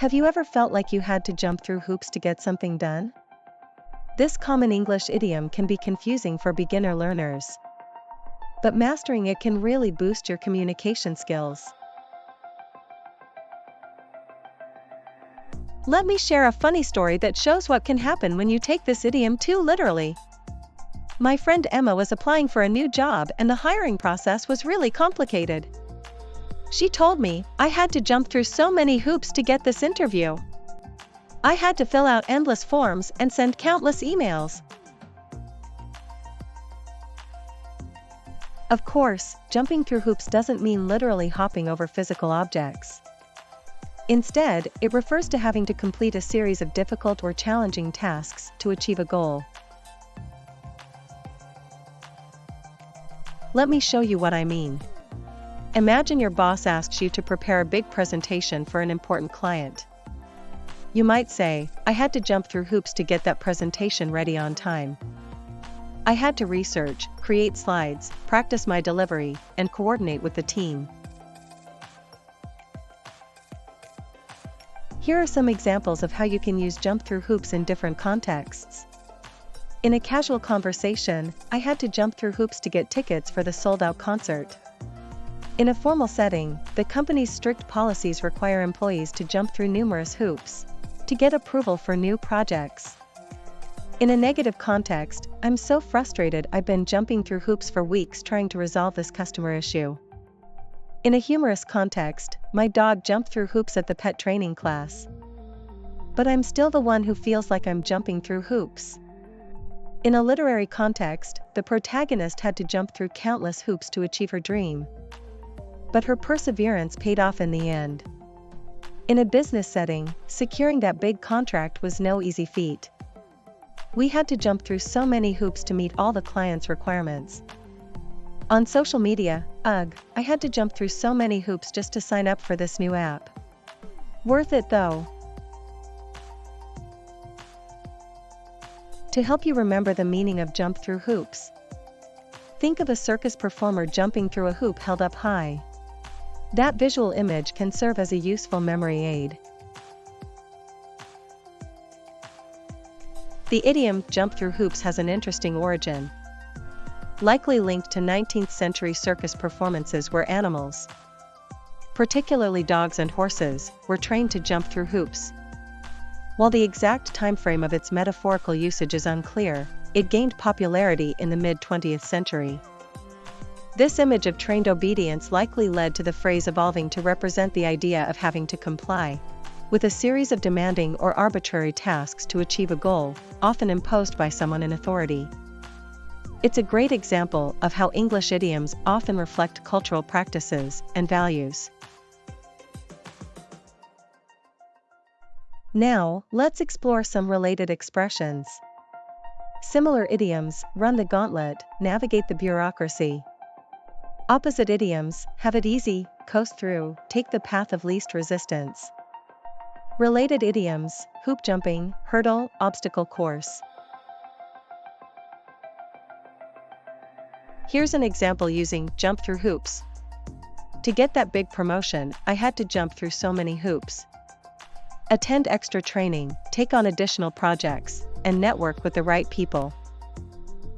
Have you ever felt like you had to jump through hoops to get something done? This common English idiom can be confusing for beginner learners, but mastering it can really boost your communication skills. Let me share a funny story that shows what can happen when you take this idiom too literally. My friend Emma was applying for a new job and the hiring process was really complicated. She told me, "I had to jump through so many hoops to get this interview. I had to fill out endless forms and send countless emails." Of course, jumping through hoops doesn't mean literally hopping over physical objects. Instead, it refers to having to complete a series of difficult or challenging tasks to achieve a goal. Let me show you what I mean. Imagine your boss asks you to prepare a big presentation for an important client. You might say, "I had to jump through hoops to get that presentation ready on time. I had to research, create slides, practice my delivery, and coordinate with the team." Here are some examples of how you can use jump through hoops in different contexts. In a casual conversation, "I had to jump through hoops to get tickets for the sold-out concert." In a formal setting, the company's strict policies require employees to jump through numerous hoops to get approval for new projects. In a negative context, "I'm so frustrated, I've been jumping through hoops for weeks trying to resolve this customer issue." In a humorous context, "My dog jumped through hoops at the pet training class. But I'm still the one who feels like I'm jumping through hoops." In a literary context, the protagonist had to jump through countless hoops to achieve her dream. But her perseverance paid off in the end. In a business setting, securing that big contract was no easy feat. "We had to jump through so many hoops to meet all the client's requirements." On social media, "Ugh, I had to jump through so many hoops just to sign up for this new app. Worth it though." To help you remember the meaning of jump through hoops, think of a circus performer jumping through a hoop held up high. That visual image can serve as a useful memory aid. The idiom "jump through hoops" has an interesting origin, likely linked to 19th century circus performances where animals, particularly dogs and horses, were trained to jump through hoops. While the exact timeframe of its metaphorical usage is unclear, it gained popularity in the mid-20th century. This image of trained obedience likely led to the phrase evolving to represent the idea of having to comply with a series of demanding or arbitrary tasks to achieve a goal, often imposed by someone in authority. It's a great example of how English idioms often reflect cultural practices and values. Now, let's explore some related expressions. Similar idioms: run the gauntlet, navigate the bureaucracy. Opposite idioms: have it easy, coast through, take the path of least resistance. Related idioms: hoop jumping, hurdle, obstacle course. Here's an example using jump through hoops. "To get that big promotion, I had to jump through so many hoops." Attend extra training, take on additional projects, and network with the right people.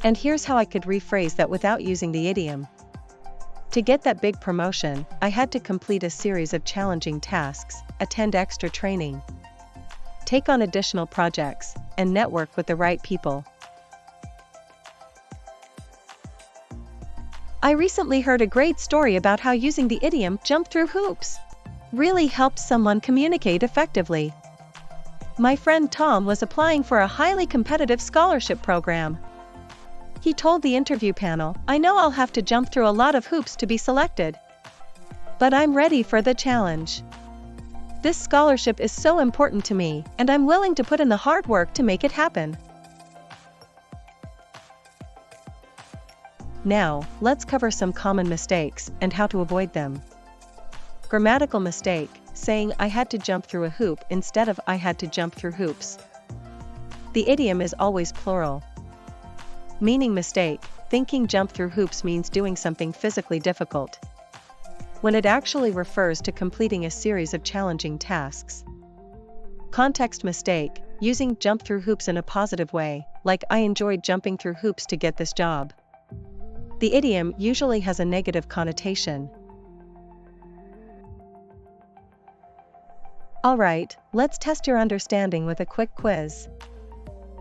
And here's how I could rephrase that without using the idiom. To get that big promotion, I had to complete a series of challenging tasks, attend extra training, take on additional projects, and network with the right people. I recently heard a great story about how using the idiom "jump through hoops" really helped someone communicate effectively. My friend Tom was applying for a highly competitive scholarship program. He told the interview panel, "I know I'll have to jump through a lot of hoops to be selected, but I'm ready for the challenge. This scholarship is so important to me, and I'm willing to put in the hard work to make it happen." Now, let's cover some common mistakes and how to avoid them. Grammatical mistake: saying "I had to jump through a hoop" instead of "I had to jump through hoops." The idiom is always plural. Meaning mistake: thinking jump through hoops means doing something physically difficult, when it actually refers to completing a series of challenging tasks. Context mistake, using jump through hoops in a positive way, like I enjoyed jumping through hoops to get this job. The idiom usually has a negative connotation. Alright, let's test your understanding with a quick quiz.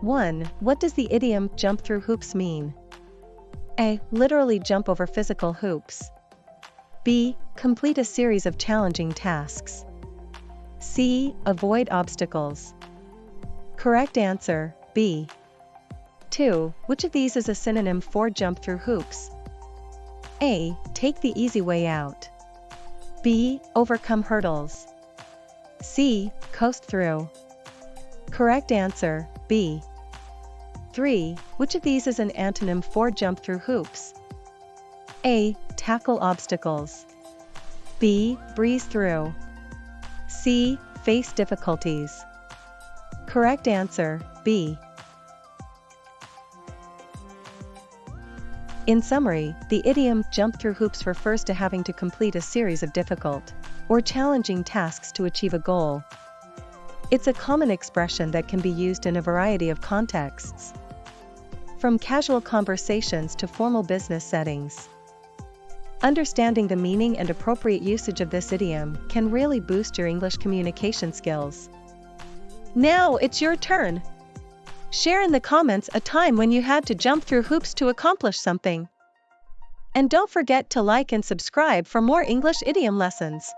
1. What does the idiom jump through hoops mean? A. Literally jump over physical hoops. B. Complete a series of challenging tasks. C. Avoid obstacles. Correct answer, B. 2. Which of these is a synonym for jump through hoops? A. Take the easy way out. B. Overcome hurdles. C. Coast through. Correct answer, B. 3. Which of these is an antonym for jump through hoops? A. Tackle obstacles. B. Breeze through. C. Face difficulties. Correct answer, B. In summary, the idiom jump through hoops refers to having to complete a series of difficult or challenging tasks to achieve a goal. It's a common expression that can be used in a variety of contexts, from casual conversations to formal business settings. Understanding the meaning and appropriate usage of this idiom can really boost your English communication skills. Now it's your turn. Share in the comments a time when you had to jump through hoops to accomplish something. And don't forget to like and subscribe for more English idiom lessons.